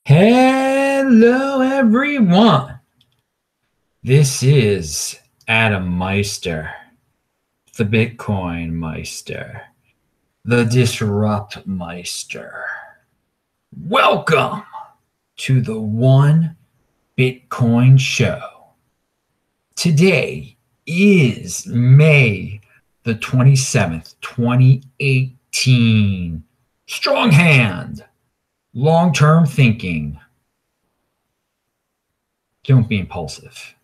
Hello, everyone. This is Adam Meister, the Bitcoin Meister, the Disrupt Meister. Welcome to the One Bitcoin Show. Today is May the 27th, 2018. Strong hand. Long-term thinking. Don't be impulsive.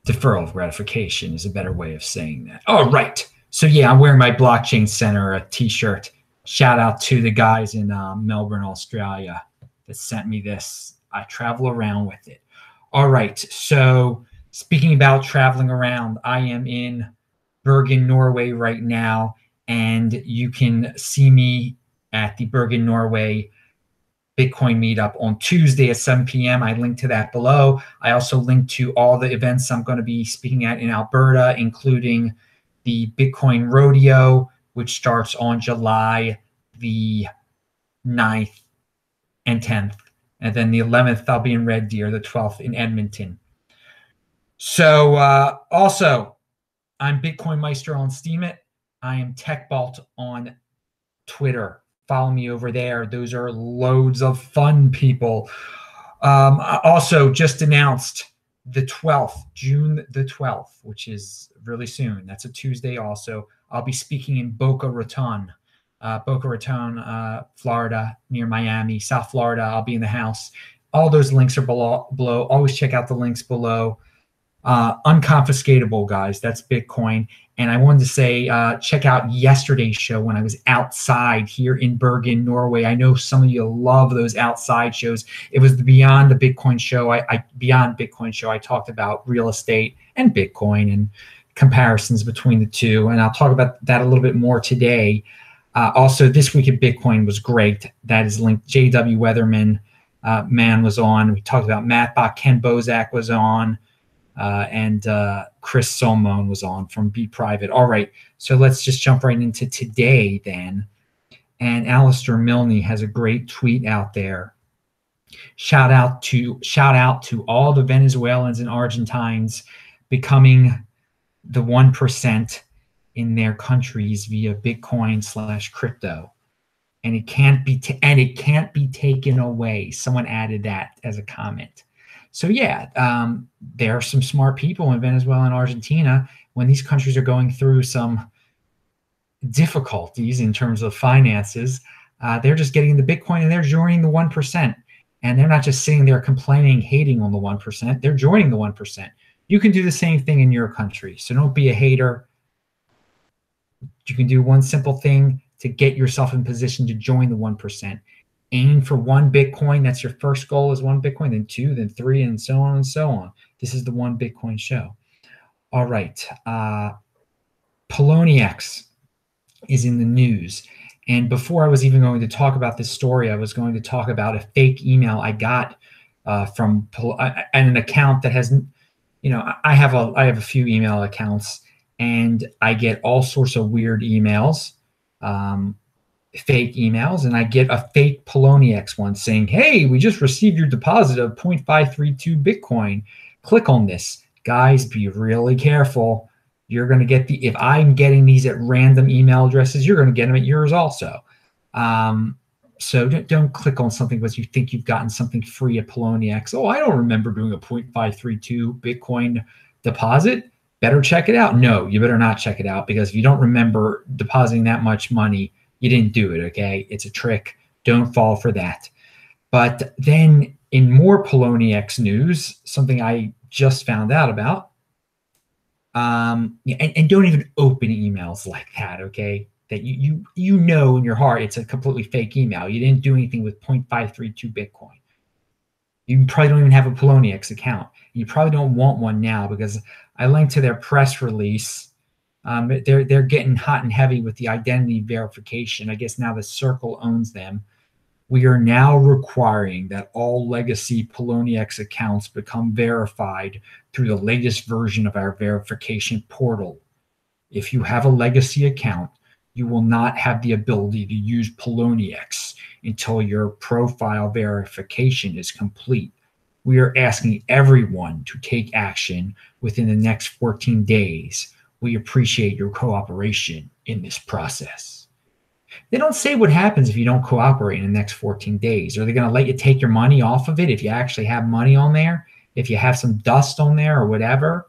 Deferral of gratification is a better way of saying that. All right. So yeah, I'm wearing my Blockchain Center t-shirt. Shout out to the guys in Melbourne, Australia that sent me this. I travel around with it. All right. So speaking about traveling around, I am in Bergen, Norway right now, and you can see me at the Bergen, Norway Bitcoin meetup on Tuesday at 7 p.m. I link to that below. I also link to all the events I'm going to be speaking at in Alberta, including the Bitcoin Rodeo, which starts on July the 9th and 10th. And then the 11th, I'll be in Red Deer, the 12th in Edmonton. So also, I'm BitcoinMeister on Steemit. I am TechBalt on Twitter. Follow me over there. Those are loads of fun people. Also just announced the 12th, June the 12th, which is really soon. That's a Tuesday also. I'll be speaking in Boca Raton, Florida, near Miami, South Florida. I'll be in the house. All those links are below. Always check out the links below. Unconfiscatable, guys. That's Bitcoin. And I wanted to say, check out yesterday's show when I was outside here in Bergen, Norway. I know some of you love those outside shows. It was the Beyond the Bitcoin show. Beyond Bitcoin show. I talked about real estate and Bitcoin and comparisons between the two. And I'll talk about that a little bit more today. Also, This Week at Bitcoin was great. That is linked. J.W. Weatherman man was on. We talked about Mattbot. Ken Bozak was on. And Chris Solomon was on from Be Private. All right, so let's just jump right into today then. And Alistair Milne has a great tweet out there. Shout out to all the Venezuelans and Argentines becoming the 1% in their countries via Bitcoin/crypto. And it can't be taken away. Someone added that as a comment. So yeah, there are some smart people in Venezuela and Argentina when these countries are going through some difficulties in terms of finances. They're just getting the Bitcoin and they're joining the 1%. And they're not just sitting there complaining, hating on the 1%. They're joining the 1%. You can do the same thing in your country. So don't be a hater. You can do one simple thing to get yourself in position to join the 1%. Aim for 1 Bitcoin. That's your first goal, is 1 Bitcoin, then 2, then 3, and so on and so on. This is the One Bitcoin Show. All right. Poloniex is in the news. And before I was even going to talk about this story, I was going to talk about a fake email I got from an account that has, I have a few email accounts, and I get all sorts of weird emails. Fake emails, and I get a fake Poloniex one saying, hey, we just received your deposit of 0.532 Bitcoin. Click on this. Guys, be really careful. You're going to get if I'm getting these at random email addresses, you're going to get them at yours also. So don't click on something because you think you've gotten something free at Poloniex. Oh, I don't remember doing a 0.532 Bitcoin deposit. Better check it out. No, you better not check it out, because if you don't remember depositing that much money, you didn't do it, okay? It's a trick. Don't fall for that. But then in more Poloniex news, something I just found out about, and don't even open emails like that, okay? That you know in your heart it's a completely fake email. You didn't do anything with 0.532 Bitcoin. You probably don't even have a Poloniex account. You probably don't want one now, because I linked to their press release. They're getting hot and heavy with the identity verification. I guess now the Circle owns them. We are now requiring that all legacy Poloniex accounts become verified through the latest version of our verification portal. If you have a legacy account, you will not have the ability to use Poloniex until your profile verification is complete. We are asking everyone to take action within the next 14 days. We appreciate your cooperation in this process. They don't say what happens if you don't cooperate in the next 14 days. Are they going to let you take your money off of it if you actually have money on there? If you have some dust on there or whatever?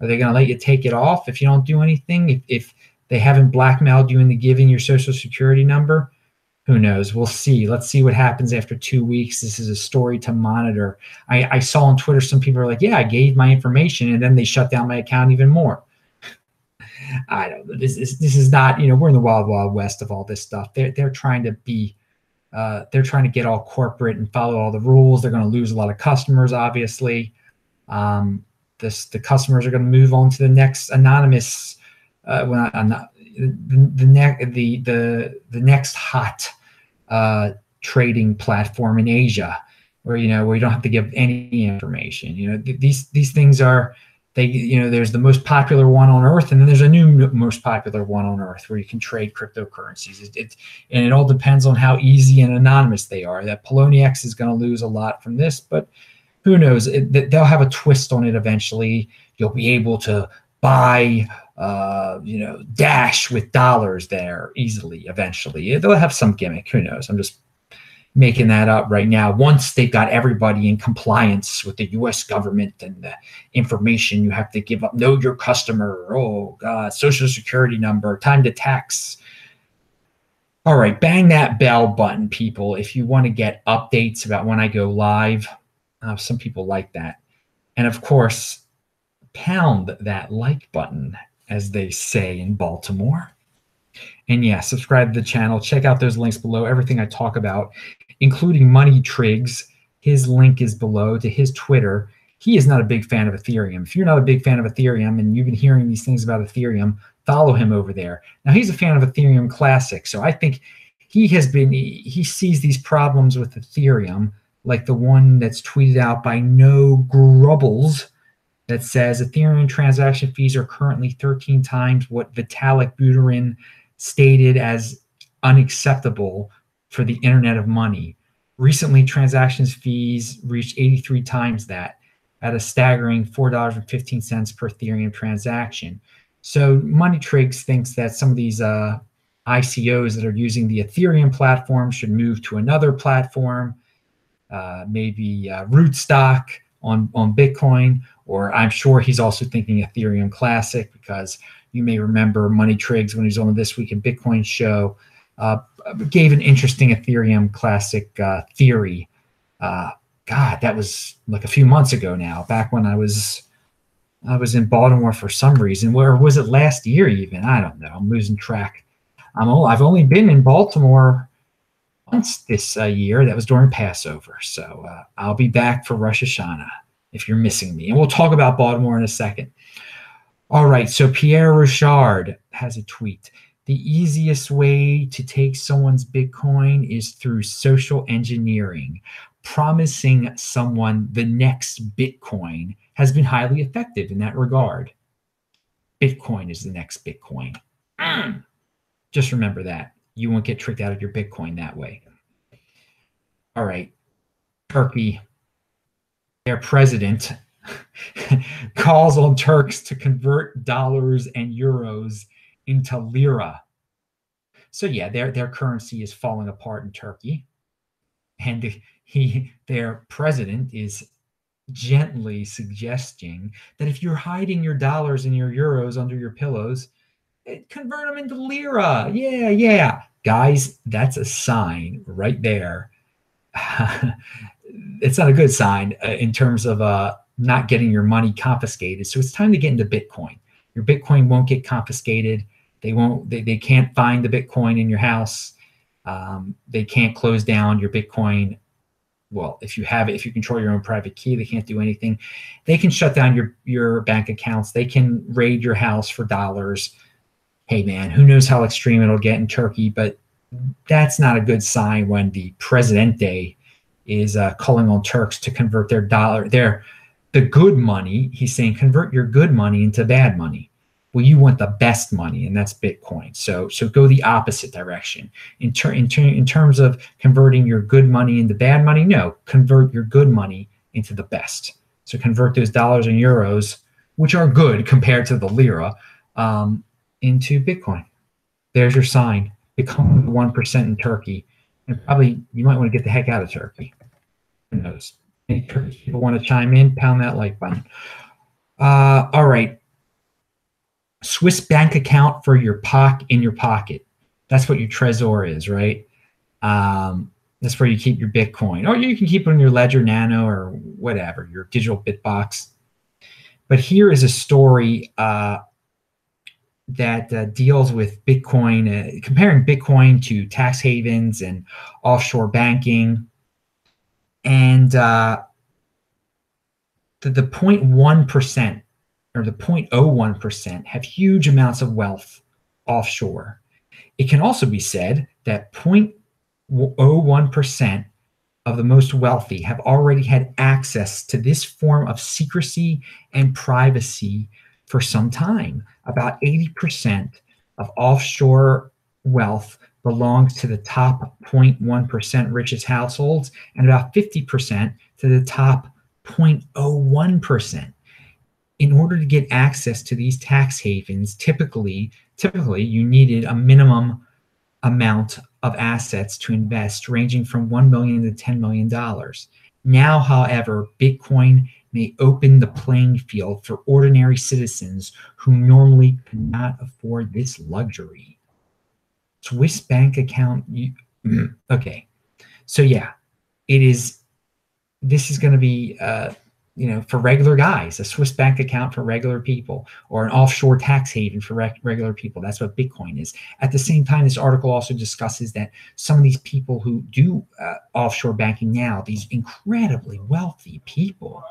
Are they going to let you take it off if you don't do anything? If they haven't blackmailed you into giving your social security number? Who knows? We'll see. Let's see what happens after 2 weeks. This is a story to monitor. I saw on Twitter some people are like, yeah, I gave my information, and then they shut down my account even more. I don't know. This is not, we're in the wild, wild west of all this stuff. They're trying to be, they're trying to get all corporate and follow all the rules. They're going to lose a lot of customers, obviously. The customers are going to move on to the next anonymous, the next hot trading platform in Asia, where you don't have to give any information. These things are, there's the most popular one on earth, and then there's a new most popular one on earth where you can trade cryptocurrencies. And it all depends on how easy and anonymous they are. That Poloniex is going to lose a lot from this, but who knows? They'll have a twist on it eventually. You'll be able to buy, Dash with dollars there easily eventually. They'll have some gimmick. Who knows? I'm just making that up right now. Once they've got everybody in compliance with the U.S. government and the information you have to give up, know your customer, oh God, social security number, time to tax. All right, bang that bell button, people, if you want to get updates about when I go live. Some people like that. And of course, pound that like button, as they say in Baltimore. And yeah, subscribe to the channel. Check out those links below. Everything I talk about, including Money Triggs, his link is below to his Twitter. He is not a big fan of Ethereum. If you're not a big fan of Ethereum and you've been hearing these things about Ethereum, follow him over there. Now, he's a fan of Ethereum Classic, so I think he sees these problems with Ethereum, like the one that's tweeted out by No Grubbles, that says Ethereum transaction fees are currently 13 times what Vitalik Buterin stated as unacceptable for the Internet of Money. Recently, transactions fees reached 83 times that, at a staggering $4.15 per Ethereum transaction. So Money Triggs thinks that some of these ICOs that are using the Ethereum platform should move to another platform, maybe Rootstock on Bitcoin, or I'm sure he's also thinking Ethereum Classic, because you may remember Money Triggs, when he was on the This Week in Bitcoin show, gave an interesting Ethereum Classic theory. God, that was like a few months ago now, back when I was in Baltimore for some reason. Or was it last year even? I don't know. I'm losing track. I've only been in Baltimore once this year. That was during Passover. So I'll be back for Rosh Hashanah if you're missing me. And we'll talk about Baltimore in a second. All right, so Pierre Richard has a tweet. The easiest way to take someone's Bitcoin is through social engineering. Promising someone the next Bitcoin has been highly effective in that regard. Bitcoin is the next Bitcoin. Just remember that. You won't get tricked out of your Bitcoin that way. All right, Turkey. Their president calls on Turks to convert dollars and euros into lira. So yeah, their currency is falling apart in Turkey, and their president is gently suggesting that if you're hiding your dollars and your euros under your pillows, convert them into lira. Yeah, guys, that's a sign right there. It's not a good sign in terms of not getting your money confiscated. So it's time to get into Bitcoin. Your Bitcoin won't get confiscated. They can't find the Bitcoin in your house. They can't close down your Bitcoin. Well, if you have it, if you control your own private key, they can't do anything. They can shut down your bank accounts. They can raid your house for dollars. Hey man, who knows how extreme it'll get in Turkey, but that's not a good sign when the Presidente is calling on Turks to convert their dollar, the good money. He's saying, convert your good money into bad money. Well, you want the best money, and that's Bitcoin. So go the opposite direction. In terms of converting your good money into bad money, no, convert your good money into the best. So convert those dollars and euros, which are good compared to the lira, into Bitcoin. There's your sign. Become 1% in Turkey. And probably you might want to get the heck out of Turkey. Who knows? Any Turkish people want to chime in? Pound that like button. All right. Swiss bank account for your in your pocket. That's what your Trezor is, right? That's where you keep your Bitcoin. Or you can keep it in your Ledger Nano or whatever, your digital Bitbox. But here is a story that deals with Bitcoin, comparing Bitcoin to tax havens and offshore banking. And the 0.1% or the 0.01% have huge amounts of wealth offshore. It can also be said that 0.01% of the most wealthy have already had access to this form of secrecy and privacy for some time. About 80% of offshore wealth belongs to the top 0.1% richest households, and about 50% to the top 0.01%. In order to get access to these tax havens, typically you needed a minimum amount of assets to invest, ranging from $1 million to $10 million. Now, however, Bitcoin may open the playing field for ordinary citizens who normally cannot afford this luxury. Swiss bank account. Okay, so yeah, this is going to be for regular guys, a Swiss bank account for regular people, or an offshore tax haven for regular people. That's what Bitcoin is. At the same time, this article also discusses that some of these people who do offshore banking now, these incredibly wealthy people,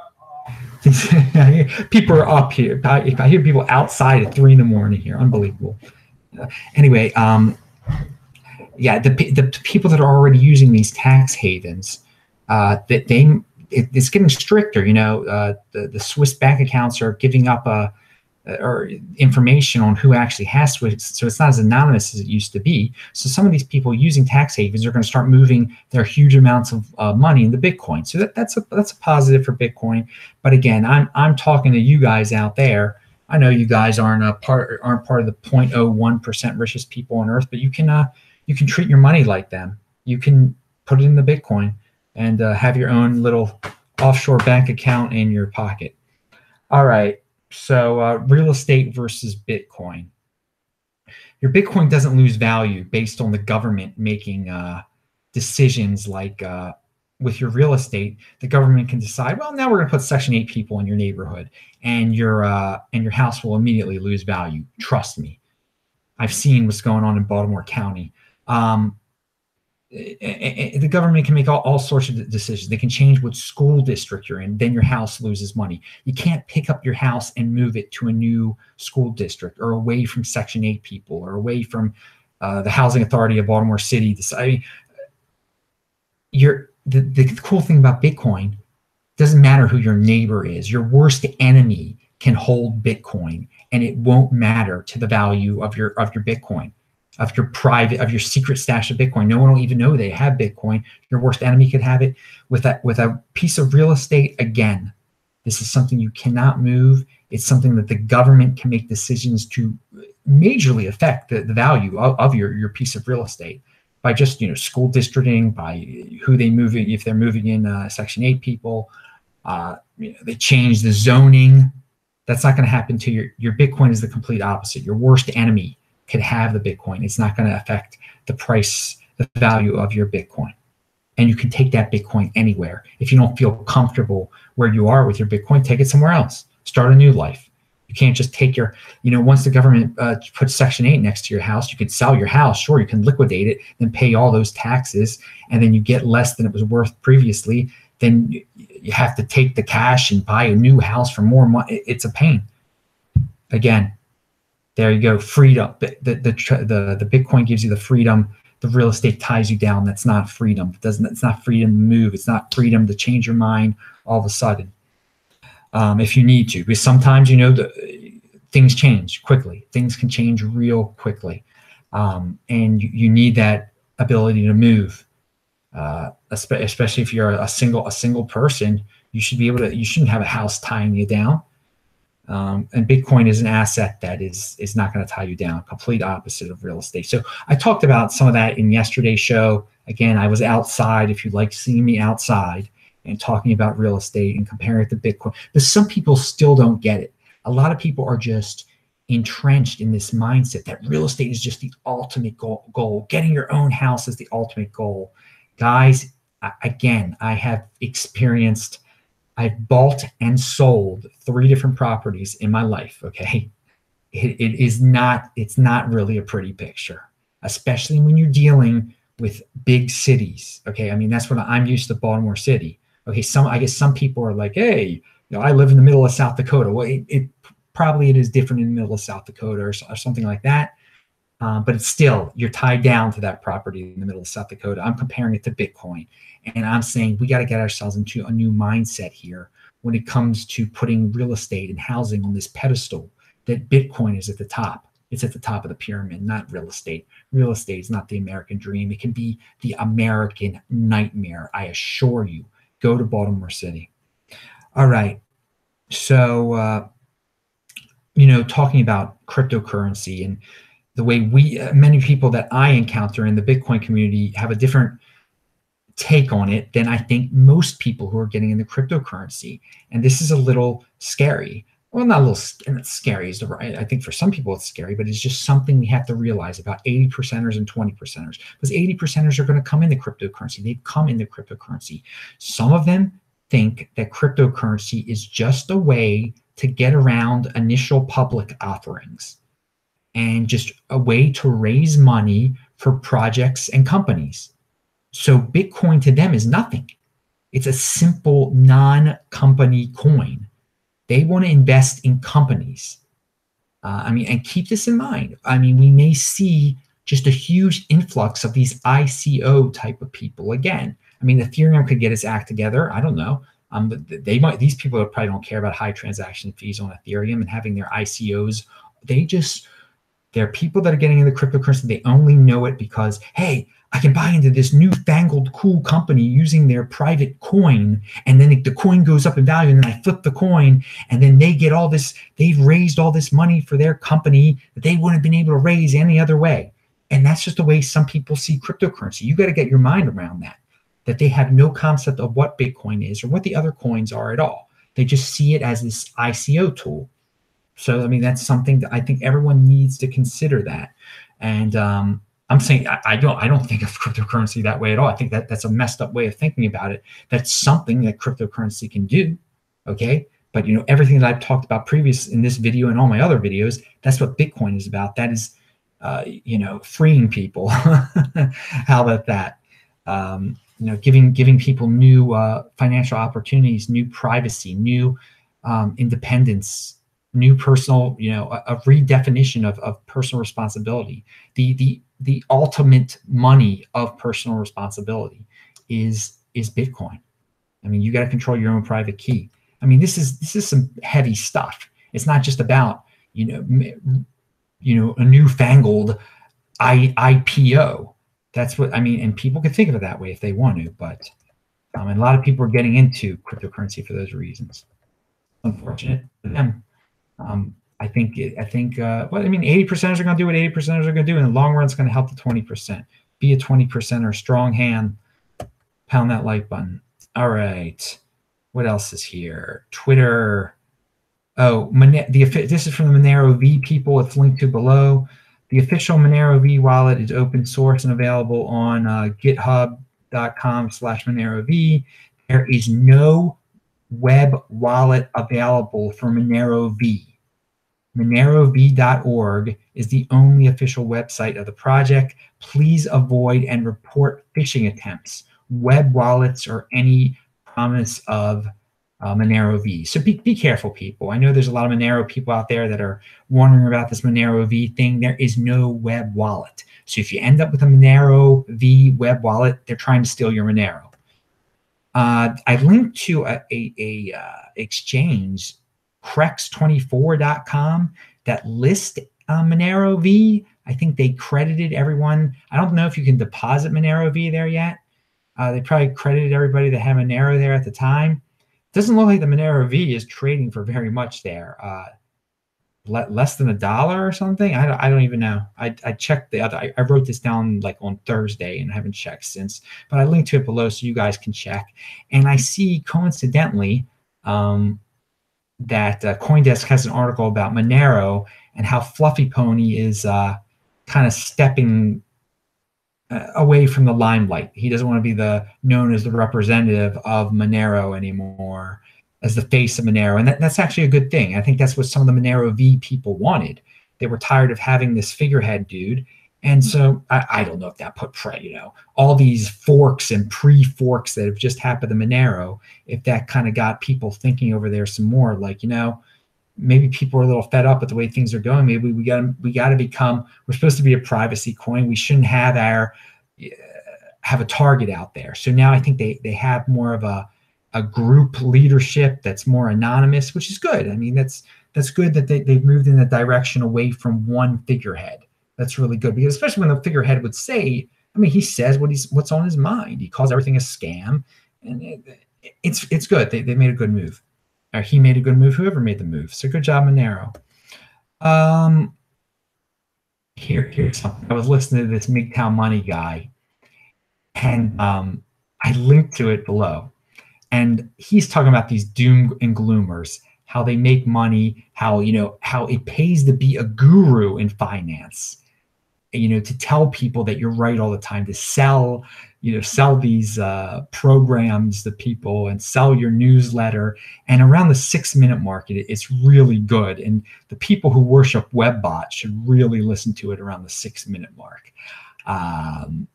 people are up here. If I hear people outside at 3 in the morning here, unbelievable. Anyway, yeah, the people that are already using these tax havens, it's getting stricter. The Swiss bank accounts are giving up or information on who actually has Swiss, so it's not as anonymous as it used to be. So some of these people using tax havens are going to start moving their huge amounts of money into Bitcoin. So that's a positive for Bitcoin. But again, I'm talking to you guys out there. I know you guys aren't part of the 0.01% richest people on earth, but you can treat your money like them. You can put it in the Bitcoin and have your own little offshore bank account in your pocket. All right, so real estate versus Bitcoin. Your Bitcoin doesn't lose value based on the government making decisions like with your real estate. The government can decide, well, now we're going to put Section 8 people in your neighborhood, and your house will immediately lose value. Trust me. I've seen what's going on in Baltimore County. The government can make all sorts of decisions. They can change what school district you're in, then your house loses money. You can't pick up your house and move it to a new school district or away from Section 8 people or away from the Housing Authority of Baltimore City. The cool thing about Bitcoin, doesn't matter who your neighbor is. Your worst enemy can hold Bitcoin, and it won't matter to the value of your Bitcoin. Of your secret stash of Bitcoin. No one will even know they have Bitcoin. Your worst enemy could have it. With a piece of real estate, again, this is something you cannot move. It's something that the government can make decisions to majorly affect the value of your piece of real estate by just school districting, by who they move in. If they're moving in Section 8 people, they change the zoning. That's not going to happen to your Bitcoin. Is the complete opposite. Your worst enemy could have the Bitcoin. It's not going to affect the price, the value of your Bitcoin. And you can take that Bitcoin anywhere. If you don't feel comfortable where you are with your Bitcoin, take it somewhere else. Start a new life. You can't just take once the government puts Section 8 next to your house, you could sell your house. Sure, you can liquidate it, then pay all those taxes, and then you get less than it was worth previously. Then you have to take the cash and buy a new house for more money. It's a pain. Again, there you go. Freedom. The Bitcoin gives you the freedom. The real estate ties you down. That's not freedom. It's not freedom to move. It's not freedom to change your mind all of a sudden. If you need to, because sometimes things change quickly. Things can change real quickly. And you need that ability to move, especially if you're a single person. You should be able to. You shouldn't have a house tying you down. And Bitcoin is an asset that is not going to tie you down. Complete opposite of real estate. So I talked about some of that in yesterday's show. Again, I was outside. If you like seeing me outside and talking about real estate and comparing it to Bitcoin, but some people still don't get it. A lot of people are just entrenched in this mindset that real estate is just the ultimate goal. Getting your own house is the ultimate goal. Guys, again, I have experienced, I've bought and sold 3 different properties in my life, okay? It's not really a pretty picture, especially when you're dealing with big cities, okay? I mean, that's what I'm used to, Baltimore City. Okay, I guess some people are like, hey, I live in the middle of South Dakota. Well, probably it is different in the middle of South Dakota or something like that. But it's still, you're tied down to that property in the middle of South Dakota. I'm comparing it to Bitcoin. And I'm saying we got to get ourselves into a new mindset here when it comes to putting real estate and housing on this pedestal, that Bitcoin is at the top. It's at the top of the pyramid, not real estate. Real estate is not the American dream. It can be the American nightmare, I assure you. Go to Baltimore City. All right. So, talking about cryptocurrency and the way many people that I encounter in the Bitcoin community have a different take on it than I think most people who are getting into cryptocurrency. And this is a little scary. Well, not a little scary is the right. I think for some people it's scary, but it's just something we have to realize about 80%ers and 20%ers. Because 80%ers are going to come into cryptocurrency. They've come into cryptocurrency. Some of them think that cryptocurrency is just a way to get around initial public offerings and just a way to raise money for projects and companies. So Bitcoin to them is nothing. It's a simple non-company coin. They want to invest in companies. And keep this in mind. We may see just a huge influx of these ICO type of people again. Ethereum could get its act together. I don't know. These people probably don't care about high transaction fees on Ethereum and having their ICOs. They're people that are getting into cryptocurrency. They only know it because, hey, I can buy into this newfangled cool company using their private coin, and then the coin goes up in value, and then I flip the coin, and then they get all this, they've raised all this money for their company that they wouldn't have been able to raise any other way. And that's just the way some people see cryptocurrency. You got to get your mind around that they have no concept of what Bitcoin is or what the other coins are at all. They just see it as this ICO tool. So, that's something that I think everyone needs to consider that. And I'm saying I don't think of cryptocurrency that way at all. I think that's a messed up way of thinking about it. That's something that cryptocurrency can do, okay? But everything that I've talked about previous in this video and all my other videos, that's what Bitcoin is about. That is, freeing people. How about that? Giving people new financial opportunities, new privacy, new independence, new personal, a redefinition of personal responsibility. The ultimate money of personal responsibility is Bitcoin. You got to control your own private key. This is some heavy stuff. It's not just about a newfangled IPO. That's what and people can think of it that way if they want to, but a lot of people are getting into cryptocurrency for those reasons. Unfortunate for them. I think 80% are going to do what 80% are going to do. In the long run, it's going to help the 20%. Be a 20%er, strong hand, pound that like button. All right. What else is here? Twitter. Oh, this is from the MoneroV people. It's linked to below. The official MoneroV wallet is open source and available on github.com/MoneroV. There is no web wallet available for MoneroV. MoneroV.org is the only official website of the project. Please avoid and report phishing attempts, web wallets, or any promise of MoneroV. So be careful, people. I know there's a lot of Monero people out there that are wondering about this MoneroV thing. There is no web wallet. So if you end up with a MoneroV web wallet, they're trying to steal your Monero. I linked to a exchange, Crex24.com. that list MoneroV. I think they credited everyone. I don't know if you can deposit MoneroV there yet. They probably credited everybody that had Monero there at the time. It doesn't look like the MoneroV is trading for very much there. Less than $1 or something. I don't even know. I checked the other. I wrote this down like on Thursday and I haven't checked since. But I linked to it below so you guys can check. And I see coincidentally that CoinDesk has an article about Monero and how Fluffy Pony is kind of stepping away from the limelight. He doesn't want to be known as the representative of Monero anymore, as the face of Monero. And that's actually a good thing. I think that's what some of the MoneroV people wanted. They were tired of having this figurehead dude. And so I don't know if that put all these forks and pre-forks that have just happened to Monero, if that kind of got people thinking over there some more, like, maybe people are a little fed up with the way things are going. Maybe we got to become, we're supposed to be a privacy coin. We shouldn't have a target out there. So now I think they have more of a group leadership that's more anonymous, which is good. I mean, that's good that they've moved in a direction away from one figurehead. That's really good, because especially when the figurehead would say, I mean, he says what's on his mind. He calls everything a scam, and it's good. They made a good move. Or he made a good move. Whoever made the move. So good job, Monero. Here's something. I was listening to this MGTOW Money guy, and I linked to it below. And he's talking about these doom and gloomers, how they make money, how it pays to be a guru in finance, to tell people that you're right all the time, to sell these programs to people and sell your newsletter. And around the 6-minute mark, it's really good. And the people who worship WebBot should really listen to it around the 6-minute mark.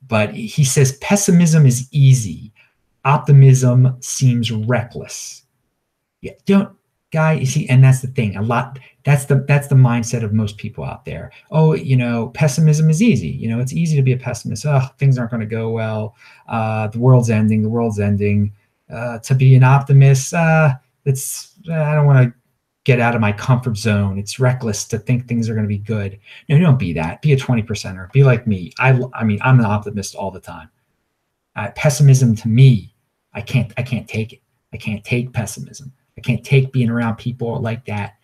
But he says pessimism is easy. Optimism seems reckless. Yeah, you see, and that's the thing. That's the mindset of most people out there. Oh, pessimism is easy. It's easy to be a pessimist. Oh, things aren't going to go well. The world's ending. To be an optimist, I don't want to get out of my comfort zone. It's reckless to think things are going to be good. No, don't be that. Be a 20%er. Be like me. I mean, I'm an optimist all the time. Pessimism to me, I can't take it. I can't take pessimism. I can't take being around people like that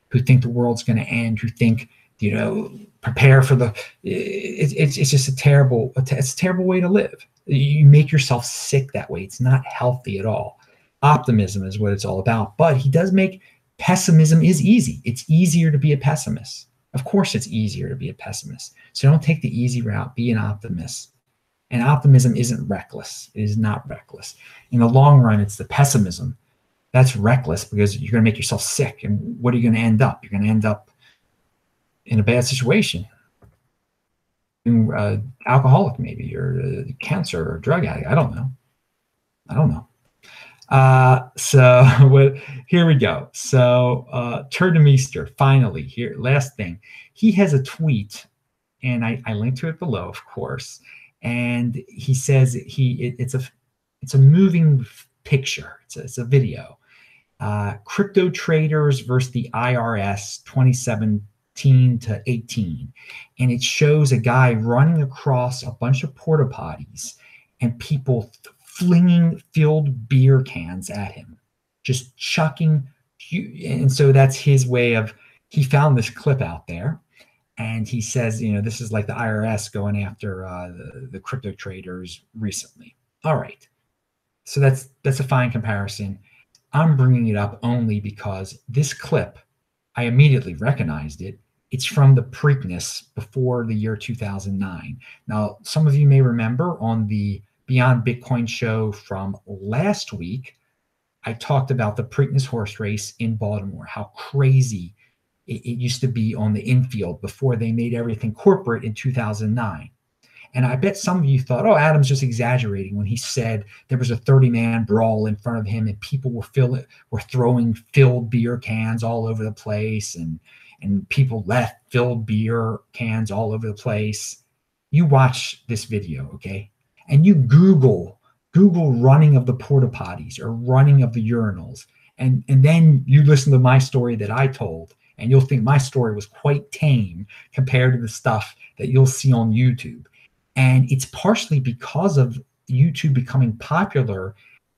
who think the world's going to end, who think, prepare for it's just a terrible way to live. You make yourself sick that way. It's not healthy at all. Optimism is what it's all about. But he does make pessimism is easy. It's easier to be a pessimist. Of course, it's easier to be a pessimist. So don't take the easy route. Be an optimist. And optimism isn't reckless. It is not reckless. In the long run, it's the pessimism that's reckless, because you're going to make yourself sick. And what are you going to end up? You're going to end up in a bad situation. Alcoholic, maybe, or cancer, or drug addict. I don't know. Here we go. So Turdemeester, finally, here, last thing. He has a tweet, and I linked to it below, of course. And he says it's a moving picture. It's a video. Crypto traders versus the IRS 2017 to 18. And it shows a guy running across a bunch of porta potties and people flinging filled beer cans at him, just chucking. And so that's his way of, he found this clip out there. And he says, this is like the IRS going after the crypto traders recently. All right. So that's a fine comparison. I'm bringing it up only because this clip, I immediately recognized it. It's from the Preakness before the year 2009. Now, some of you may remember on the Beyond Bitcoin show from last week, I talked about the Preakness horse race in Baltimore, how crazy it used to be on the infield before they made everything corporate in 2009. And I bet some of you thought, oh, Adam's just exaggerating when he said there was a 30-man brawl in front of him and people were throwing filled beer cans all over the place, and people left filled beer cans all over the place. You watch this video, okay? And you Google running of the porta potties or running of the urinals. And then you listen to my story that I told, And you'll think my story was quite tame compared to the stuff that you'll see on YouTube. And it's partially because of YouTube becoming popular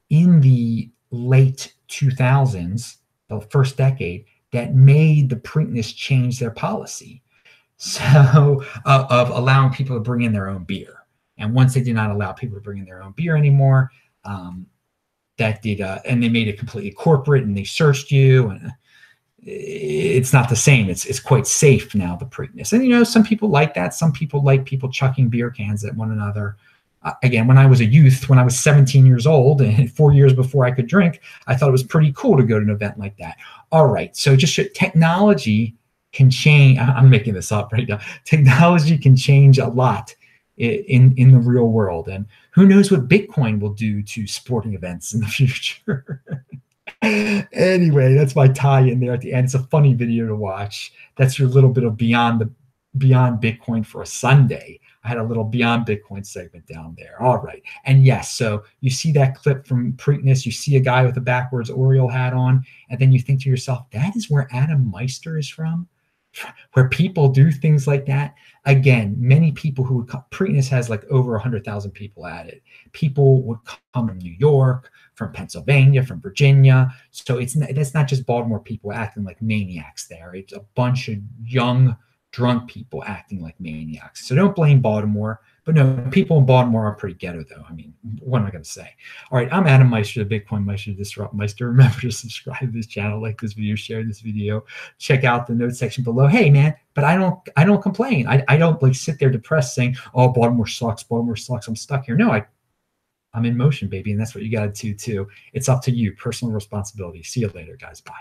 in the late 2000s, the first decade, that made the Preakness change their policy. So of allowing people to bring in their own beer. And once they did not allow people to bring in their own beer anymore, that did, and they made it completely corporate, and they searched you, and it's not the same. It's quite safe now, the Preakness. And, you know, some people like that. Some people like people chucking beer cans at one another. Again, when I was a youth, when I was 17 years old and 4 years before I could drink, I thought it was pretty cool to go to an event like that. All right. So just technology can change. I'm making this up right now. Technology can change a lot in the real world. And who knows what Bitcoin will do to sporting events in the future. Anyway, that's my tie in there at the end. It's a funny video to watch. That's your little bit of beyond Bitcoin for a Sunday. I had a little Beyond Bitcoin segment down there. All right. And yes, so you see that clip from Preakness, you see a guy with a backwards Oriole hat on, and then you think to yourself, that is where Meister is from, where people do things like that. Again, many people who would come, Preakness has like over 100,000 people at it. People would come from New York, from Pennsylvania, from Virginia. So that's not just Baltimore people acting like maniacs there. It's a bunch of young, drunk people acting like maniacs. So don't blame Baltimore. But no, people in Baltimore are pretty ghetto, though. I mean, what am I going to say? All right, I'm Adam Meister, the BitcoinMeister, Disrupt Meister. Remember to subscribe to this channel, like this video, share this video, check out the notes section below. Hey, man, but I don't complain. I don't like sit there depressed saying, oh, Baltimore sucks, I'm stuck here. No, I'm in motion, baby, and that's what you got to do too. It's up to you, personal responsibility. See you later, guys. Bye.